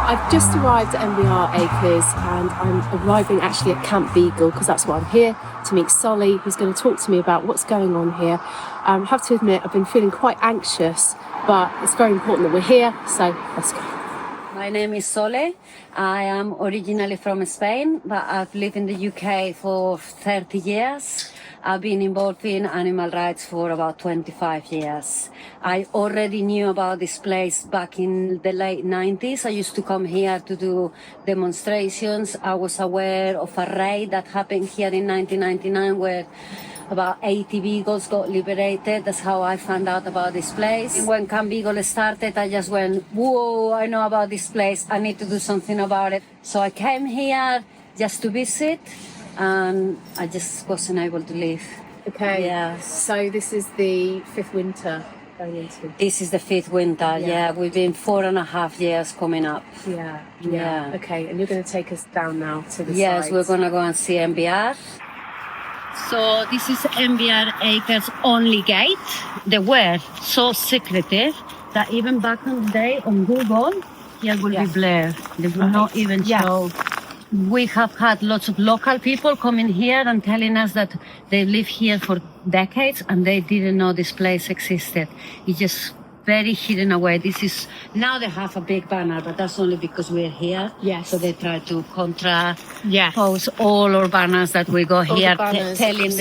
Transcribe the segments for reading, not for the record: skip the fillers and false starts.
I've just arrived at MBR Acres and I'm arriving actually at Camp Beagle because that's why I'm here, to meet Solly, who's going to talk to me about what's going on here. I have to admit I've been feeling quite anxious, but it's very important that we're here, so let's go. My name is Sole. I am originally from Spain, but I've lived in the UK for 30 years. I've been involved in animal rights for about 25 years. I already knew about this place back in the late 90s. I used to come here to do demonstrations. I was aware of a raid that happened here in 1999 where about 80 beagles got liberated. That's how I found out about this place. When Camp Beagle started, I just went, whoa, I know about this place. I need to do something about it. So I came here just to visit, and I just wasn't able to leave. Okay. Yeah. So this is the fifth winter going into. This is the fifth winter. Yeah. We've been 4.5 years coming up. Yeah. Okay, and you're going to take us down now to the Yes, site. we're going to go and see MBR. So this is MBR Acres only gate. They were so secretive that even back in the day on Google, here will be blurred. They will not even show. We have had lots of local people coming here and telling us that they live here for decades and they didn't know this place existed. It's just very hidden away. This is, now they have a big banner, but that's only because we're here. Yes. So they try to pose all our banners that we go here telling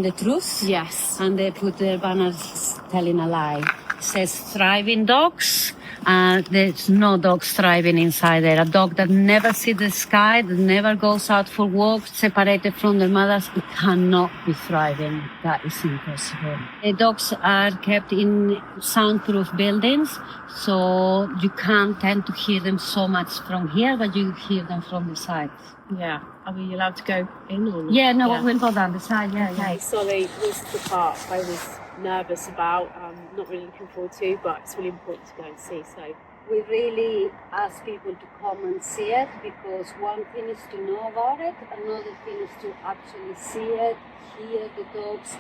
the truth. Yes. And they put their banners telling a lie. It says thriving dogs. There's no dog thriving inside there. A dog that never sees the sky, that never goes out for walks, separated from their mothers, it cannot be thriving. That is impossible. The dogs are kept in soundproof buildings, so you can't tend to hear them so much from here, but you hear them from the side. Yeah. Are we allowed to go in or not? Yeah, no, we'll go down the side, yeah. Sorry, this is the part I was nervous about, not really looking forward to, but it's really important to go and see. So we really ask people to come and see it, because one thing is to know about it, another thing is to actually see it, hear the dogs.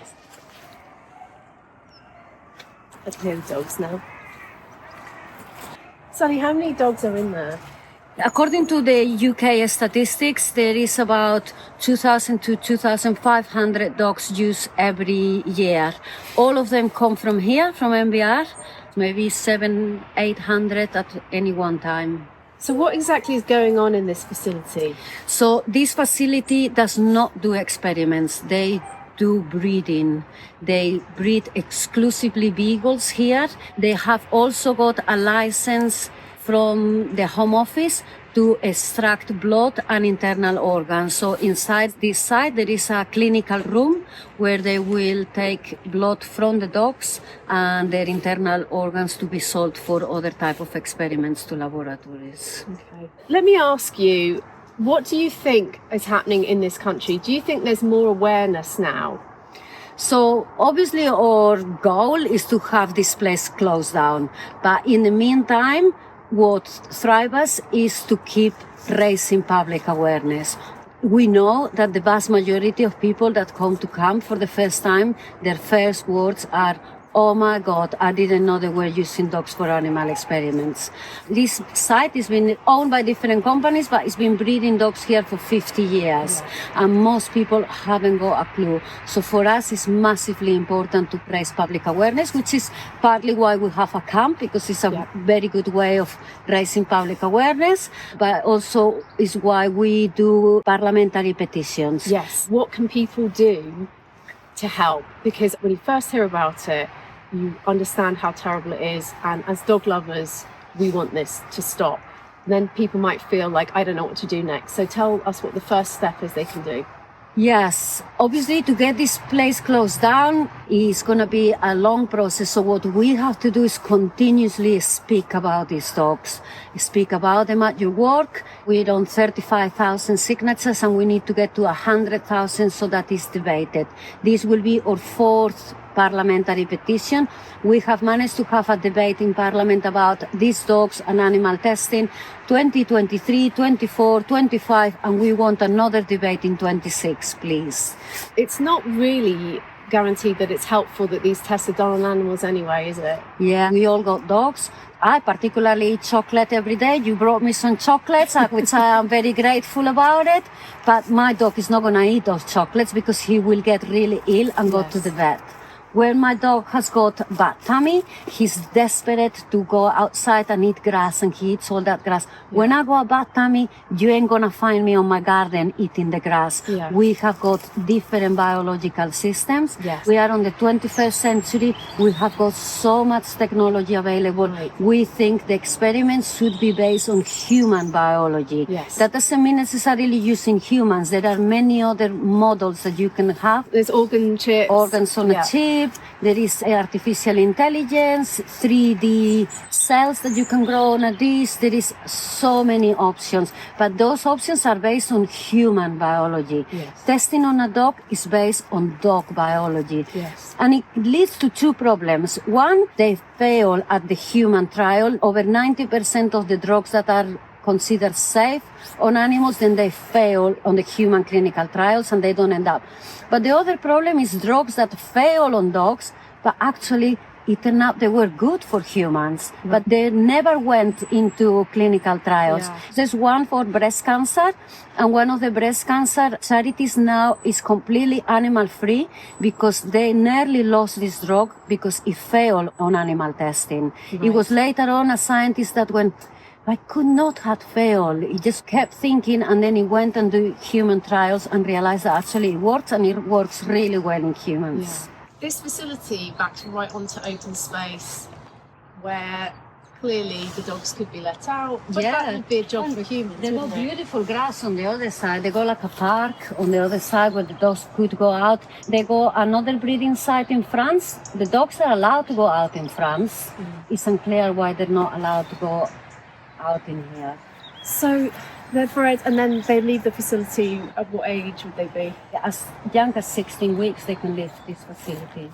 I can hear the dogs now. Sally, how many dogs are in there? According to the UK statistics, there is about 2,000 to 2,500 dogs used every year. All of them come from here, from MBR, maybe 700-800 at any one time. So what exactly is going on in this facility? So this facility does not do experiments. They do breeding. They breed exclusively beagles here. They have also got a license from the Home Office to extract blood and internal organs. So inside this site there is a clinical room where they will take blood from the dogs and their internal organs to be sold for other type of experiments to laboratories. Okay. Let me ask you, what do you think is happening in this country? Do you think there's more awareness now? So obviously our goal is to have this place closed down. But in the meantime, what thrives us is to keep raising public awareness. We know that the vast majority of people that come to camp for the first time, their first words are, oh my God, I didn't know they were using dogs for animal experiments. This site has been owned by different companies, but it's been breeding dogs here for 50 years. And most people haven't got a clue. So for us, it's massively important to raise public awareness, which is partly why we have a camp, because it's a very good way of raising public awareness, but also is why we do parliamentary petitions. Yes. What can people do to help? Because when you first hear about it, you understand how terrible it is, and as dog lovers, we want this to stop. And then people might feel like, I don't know what to do next. So tell us what the first step is they can do. Yes, obviously to get this place closed down is going to be a long process. So what we have to do is continuously speak about these dogs, speak about them at your work. We're on 35,000 signatures and we need to get to 100,000 so that is debated. This will be our fourth parliamentary petition. We have managed to have a debate in Parliament about these dogs and animal testing 2023, 24, 25, and we want another debate in 26, please. It's not really guaranteed that it's helpful that these tests are done on animals anyway, is it? Yeah, we all got dogs. I particularly eat chocolate every day. You brought me some chocolates, which I am very grateful about it. But my dog is not going to eat those chocolates because he will get really ill and go to the vet. When my dog has got bad tummy, he's desperate to go outside and eat grass, and he eats all that grass. When I go a bad tummy, you ain't gonna find me on my garden eating the grass. Yeah. We have got different biological systems. Yes. We are on the 21st century. We have got so much technology available. Right. We think the experiments should be based on human biology. Yes. That doesn't mean necessarily using humans. There are many other models that you can have. There's organ chips. Organs on a chip. There is artificial intelligence, 3D cells that you can grow on a dish. There is so many options, but those options are based on human biology. Yes. Testing on a dog is based on dog biology. Yes. And it leads to two problems. One, they fail at the human trial. Over 90% of the drugs that are considered safe on animals, then they fail on the human clinical trials and they don't end up. But the other problem is drugs that fail on dogs, but actually it turned out they were good for humans, but they never went into clinical trials. Yeah. There's one for breast cancer, and one of the breast cancer charities now is completely animal free because they nearly lost this drug because it failed on animal testing. Right. It was later on a scientist that went, I could not have failed. He just kept thinking, and then he went and do human trials and realized that actually it works, and it works really well in humans. Yeah. This facility backs right onto open space where clearly the dogs could be let out, but that would be a job for humans. They got wouldn't it? beautiful grass on the other side. They got like a park on the other side where the dogs could go out. They got another breeding site in France. The dogs are allowed to go out in France. It's unclear why they're not allowed to go out in here. So they're bred and then they leave the facility. At what age would they be? As young as 16 weeks, they can leave this facility.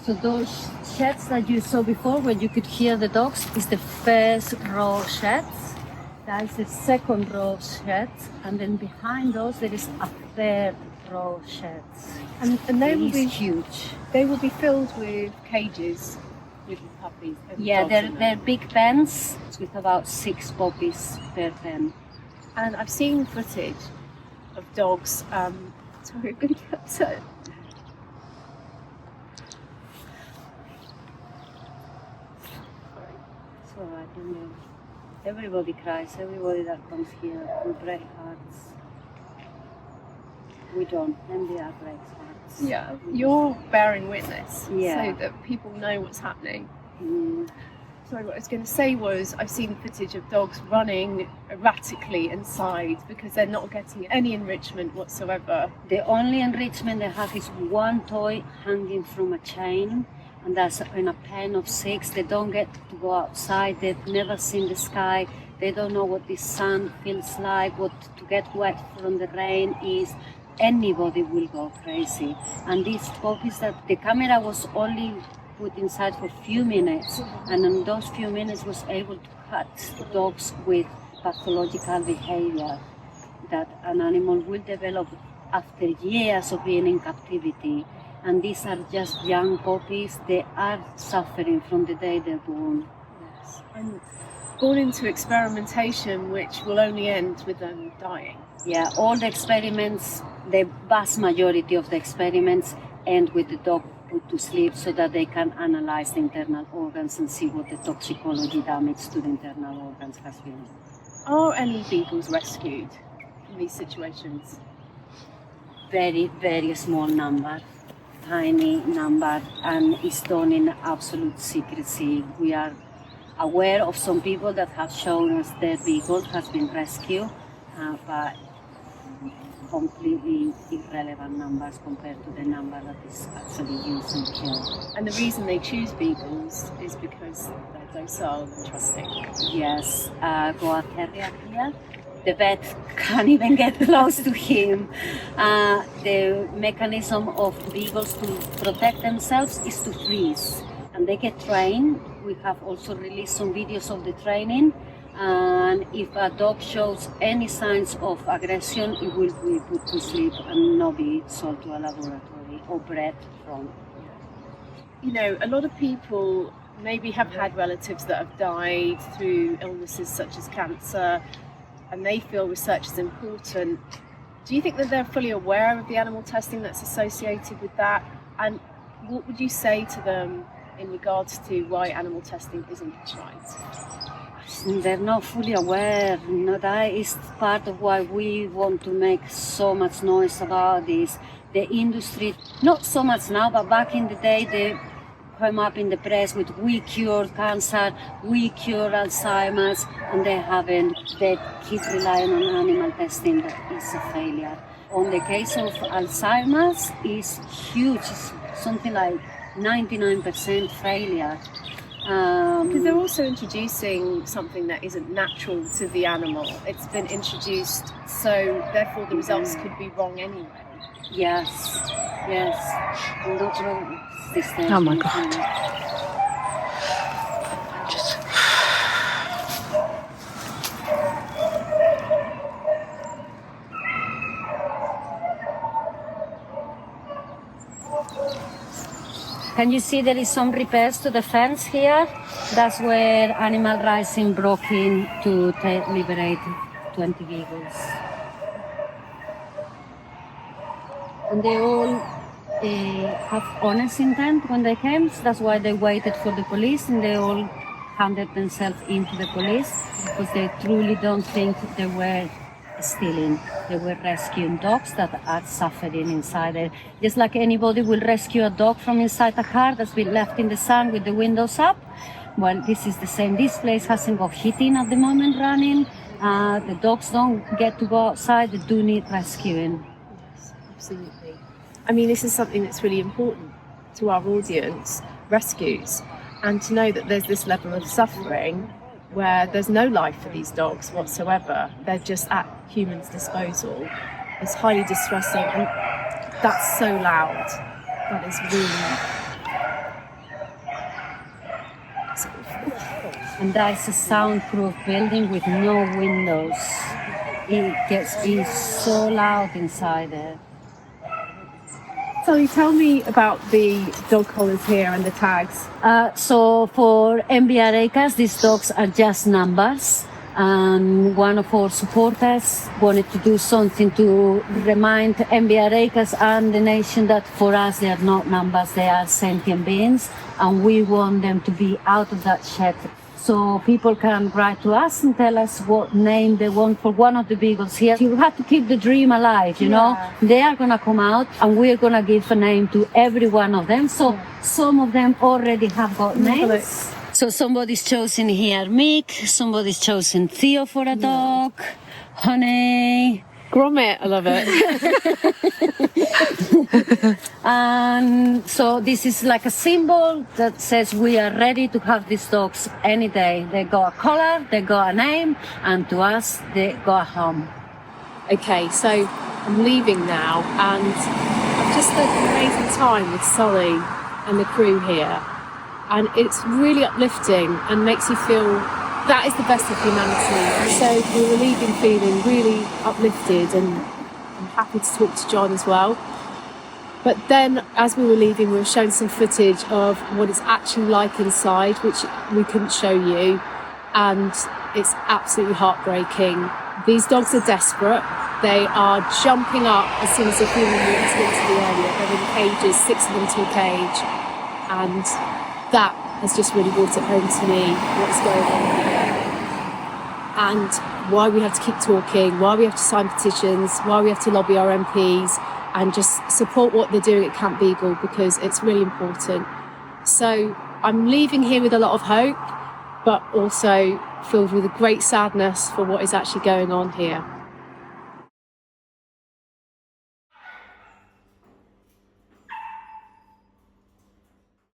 So those sheds that you saw before, where you could hear the dogs, is the first row of sheds. That is the second row of sheds, and then behind those there is a third row of sheds. And they will be huge. They will be filled with cages with puppies. And Yeah, dogs in them. they're big pens with about 6 puppies per pen. And I've seen footage of dogs. Sorry, I'm going to get upset. It's all right, don't you? Everybody cries. Everybody that comes here will break hearts. We don't. MBR breaks hearts. Yeah, you're bearing witness Yeah. so that people know what's happening. Mm. Sorry, what I was going to say was I've seen footage of dogs running erratically inside because they're not getting any enrichment whatsoever. The only enrichment they have is one toy hanging from a chain, and that's in a pen of 6. They don't get to go outside. They've never seen the sky. They don't know what the sun feels like, what to get wet from the rain is. Anybody will go crazy. And these puppies, that the camera was only put inside for a few minutes, and in those few minutes was able to catch dogs with pathological behaviour that an animal will develop after years of being in captivity. And these are just young puppies. They are suffering from the day they're born. Yes. And gone into experimentation which will only end with them dying. Yeah, all the experiments, the vast majority of the experiments end with the dog put to sleep so that they can analyze the internal organs and see what the toxicology damage to the internal organs has been. Are any beagles rescued in these situations? Very, very small number, tiny number, and it's done in absolute secrecy. We are aware of some people that have shown us their beagle has been rescued, but completely irrelevant numbers compared to the number that is actually used and killed. And the reason they choose beagles is because they're docile and trusting. Yes, Goa Terrier here. The vet can't even get close to him. The mechanism of beagles to protect themselves is to freeze, and they get trained. We have also released some videos of the training, And if a dog shows any signs of aggression, it will be put to sleep and not be sold to a laboratory or bred from. You know, a lot of people maybe have had relatives that have died through illnesses such as cancer, and they feel research is important. Do you think that they're fully aware of the animal testing that's associated with that? And what would you say to them in regards to why animal testing isn't right? They're not fully aware. That is part of why we want to make so much noise about this. The industry, not so much now, but back in the day, they come up in the press with we cure cancer, we cure Alzheimer's, and they haven't. They keep relying on animal testing. That is a failure. On the case of Alzheimer's, is huge. It's something like 99% failure. Because they're also introducing something that isn't natural to the animal. It's been introduced, so therefore the results could be wrong anyway. Yes. Oh my God. Can you see there is some repairs to the fence here? That's where animal rising broke in to liberate 20 beagles. And they all have honest intent when they came, so that's why they waited for the police, and they all handed themselves into the police because they truly don't think they were stealing. They were rescuing dogs that are suffering inside there. Just like anybody will rescue a dog from inside a car that's been left in the sun with the windows up. Well, this is the same. This place hasn't got heating at the moment running. The dogs don't get to go outside. They do need rescuing. Yes, absolutely. I mean, this is something that's really important to our audience, rescues, and to know that there's this level of suffering where there's no life for these dogs whatsoever. They're just at humans' disposal. It's highly distressing, and that's so loud. That is really... And that is a soundproof building with no windows. It's so loud inside there. So tell me about the dog collars here and the tags. So for MBR Acres, these dogs are just numbers. And one of our supporters wanted to do something to remind MBR Acres and the nation that for us they are not numbers, they are sentient beings, and we want them to be out of that shed. So people can write to us and tell us what name they want for one of the beagles here. You have to keep the dream alive, you know. They are going to come out and we're going to give a name to every one of them. So some of them already have got names. So somebody's chosen here Mick, somebody's chosen Theo for a dog, Honey. Grommet, I love it. And so this is like a symbol that says we are ready to have these dogs any day. They got a collar, they got a name, and to us, they got a home. Okay, so I'm leaving now, and I've just spent an amazing time with Sully and the crew here. And it's really uplifting and makes you feel that is the best of humanity. So we were leaving feeling really uplifted, and I'm happy to talk to John as well. But then as we were leaving, we were shown some footage of what it's actually like inside, which we couldn't show you. And it's absolutely heartbreaking. These dogs are desperate. They are jumping up as soon as a human walks into the area. They're in cages, 6 of them to a cage. And that has just really brought it home to me, what's going on here. And why we have to keep talking, why we have to sign petitions, why we have to lobby our MPs, and just support what they're doing at Camp Beagle, because it's really important. So I'm leaving here with a lot of hope, but also filled with a great sadness for what is actually going on here.